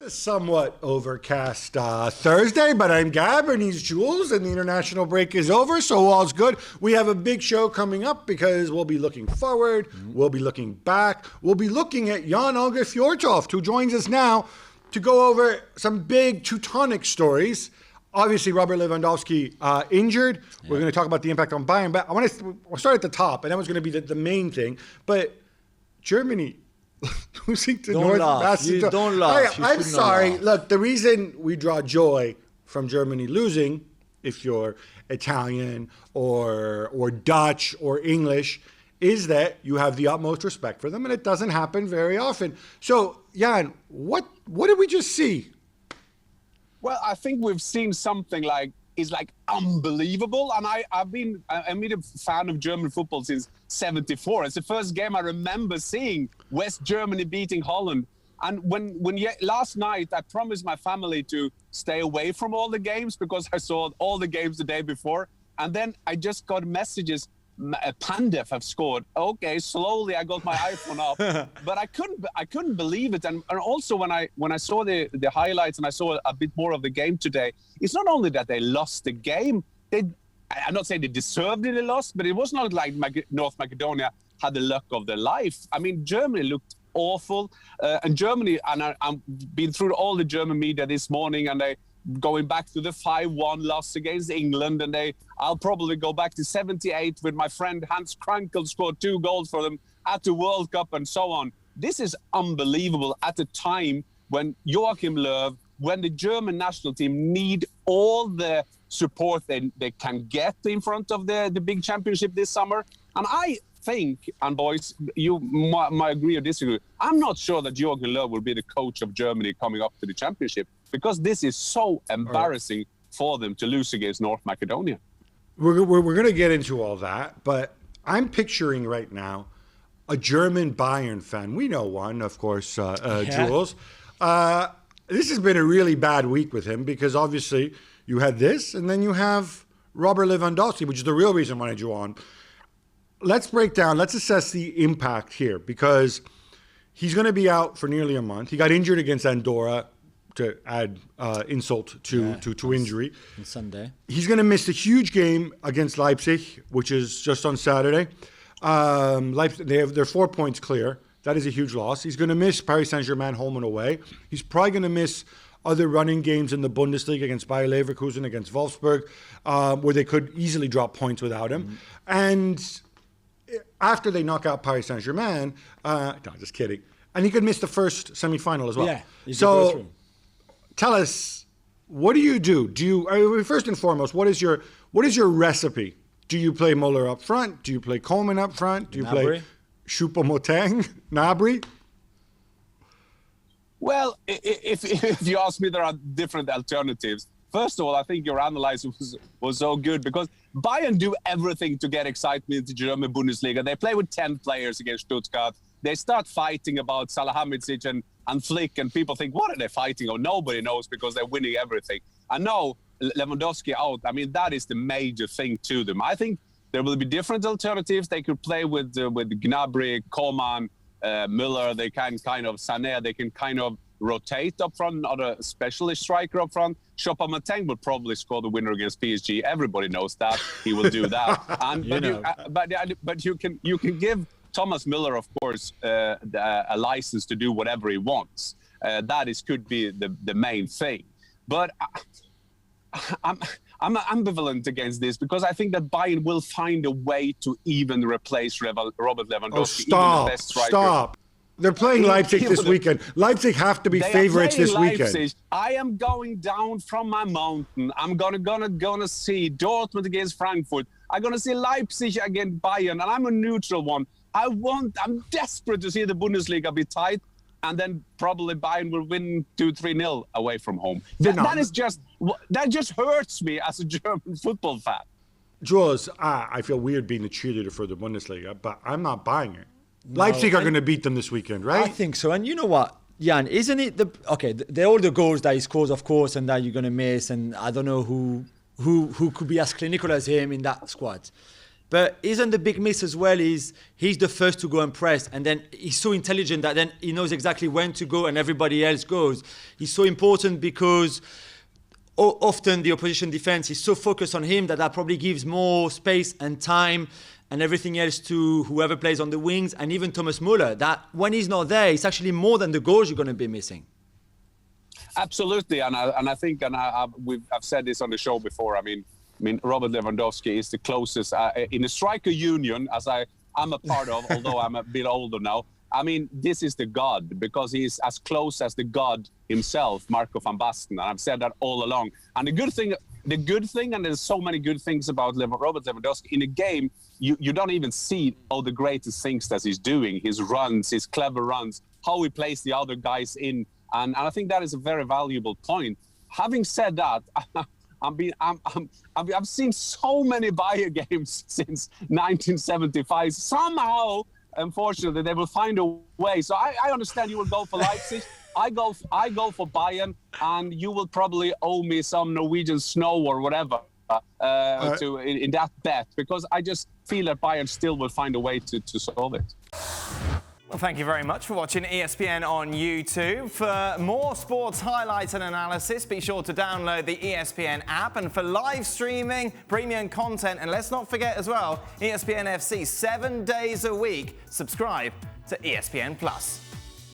Somewhat overcast Thursday, but I'm Gab and he's Jules, and the international break is over, so all's good. We have a big show coming up because we'll be looking forward, we'll be looking back, we'll be looking at Jan-Åge Fjortoft, who joins us now to go over some big Teutonic stories. Obviously, Robert Lewandowski injured. Yeah. We're going to talk about the impact on Bayern, but we'll start at the top, and that was going to be the main thing. But Germany losing to North Macedonia. Don't laugh. I'm sorry. Laugh. Look, the reason we draw joy from Germany losing, if you're Italian or Dutch or English, is that you have the utmost respect for them, and it doesn't happen very often. So, Jan, what did we just see? Well, I think we've seen something is unbelievable. And I've been a fan of German football since '74. It's the first game I remember seeing West Germany beating Holland. And when last night, I promised my family to stay away from all the games because I saw all the games the day before. And then I just got messages. Pandev have scored. Okay, slowly I got my iPhone up, but I couldn't believe it. And also when I saw the highlights and I saw a bit more of the game today, it's not only that they lost the game. I'm not saying they deserved it, they lost, but it was not like North Macedonia had the luck of their life. I mean, Germany looked awful, and Germany. And I've been through all the German media this morning, and they. Going back to the 5-1 loss against England, and I'll probably go back to 78 with my friend Hans Krankel scored 2 goals for them at the World Cup and so on. This is unbelievable at a time when Joachim Löw, when the German national team need all the support they can get in front of the big championship this summer. And I think, and boys, you might agree or disagree, I'm not sure that Joachim Löw will be the coach of Germany coming up to the championship, because this is so embarrassing for them to lose against North Macedonia. We're going to get into all that, but I'm picturing right now a German Bayern fan. We know one, of course, Jules. This has been a really bad week with him because obviously you had this, and then you have Robert Lewandowski, which is the real reason why I drew on. Let's assess the impact here, because he's going to be out for nearly a month. He got injured against Andorra, to add insult to injury. On Sunday. He's going to miss a huge game against Leipzig, which is just on Saturday. Leipzig, they're 4 points clear. That is a huge loss. He's going to miss Paris Saint-Germain home and away. He's probably going to miss other running games in the Bundesliga against Bayer Leverkusen, against Wolfsburg, where they could easily drop points without him. Mm-hmm. And after they knock out Paris Saint-Germain, no, just kidding. And he could miss the first semi-final as well. Yeah. So tell us, what do you do? First and foremost, what is your recipe? Do you play Muller up front? Do you play Coleman up front? Do you play Choupo-Moting, Gnabry? Well, if you ask me, there are different alternatives. First of all, I think your analysis was so good because Bayern do everything to get excitement into German Bundesliga. They play with 10 players against Stuttgart. They start fighting about Salihamidzic and Flick, and people think, what are they fighting on? Nobody knows because they're winning everything. And now Lewandowski out, I mean, that is the major thing to them. I think there will be different alternatives. They could play with Gnabry, Coman, Müller. They can kind of Sané. They can kind of rotate up front, not a specialist striker up front. Choupo-Moting will probably score the winner against PSG. Everybody knows that he will do that. But you can give Thomas Müller, of course, a license to do whatever he wants. That could be the main thing. But I'm ambivalent against this because I think that Bayern will find a way to even replace Robert Lewandowski. Stop. They're playing Leipzig this weekend. Leipzig have to be favorites this weekend. I am going down from my mountain. I'm gonna see Dortmund against Frankfurt. I'm gonna see Leipzig against Bayern, and I'm a neutral one. I'm desperate to see the Bundesliga be tight, and then probably Bayern will win 2-3-0 away from home. That just hurts me as a German football fan. Jules, I feel weird being the cheerleader for the Bundesliga, but I'm not buying it. No, Leipzig are going to beat them this weekend, right? I think so. And you know what, Jan, isn't it all the goals that he scores, of course, and that you're going to miss, and I don't know who could be as clinical as him in that squad. But isn't the big miss as well is he's the first to go and press, and then he's so intelligent that then he knows exactly when to go and everybody else goes. He's so important because often the opposition defense is so focused on him that probably gives more space and time and everything else to whoever plays on the wings, and even Thomas Müller, that when he's not there, it's actually more than the goals you're going to be missing. Absolutely, and I think, and I've said this on the show before. I mean, Robert Lewandowski is the closest in the striker union, as I'm a part of, although I'm a bit older now. I mean, this is the god, because he's as close as the god himself, Marco van Basten. And I've said that all along. And the good thing, and there's so many good things about Robert Lewandowski in the game, you don't even see all the greatest things that he's doing, his runs, his clever runs, how he plays the other guys in. And I think that is a very valuable point. Having said that, I've seen so many Bayern games since 1975. Somehow, unfortunately, they will find a way. So I understand you will go for Leipzig. I go for Bayern, and you will probably owe me some Norwegian snow or whatever in that bet, because I just feel that Bayern still will find a way to solve it. Well, thank you very much for watching ESPN on YouTube. For more sports highlights and analysis, be sure to download the ESPN app. And for live streaming, premium content, and let's not forget as well, ESPN FC 7 days a week. Subscribe to ESPN Plus.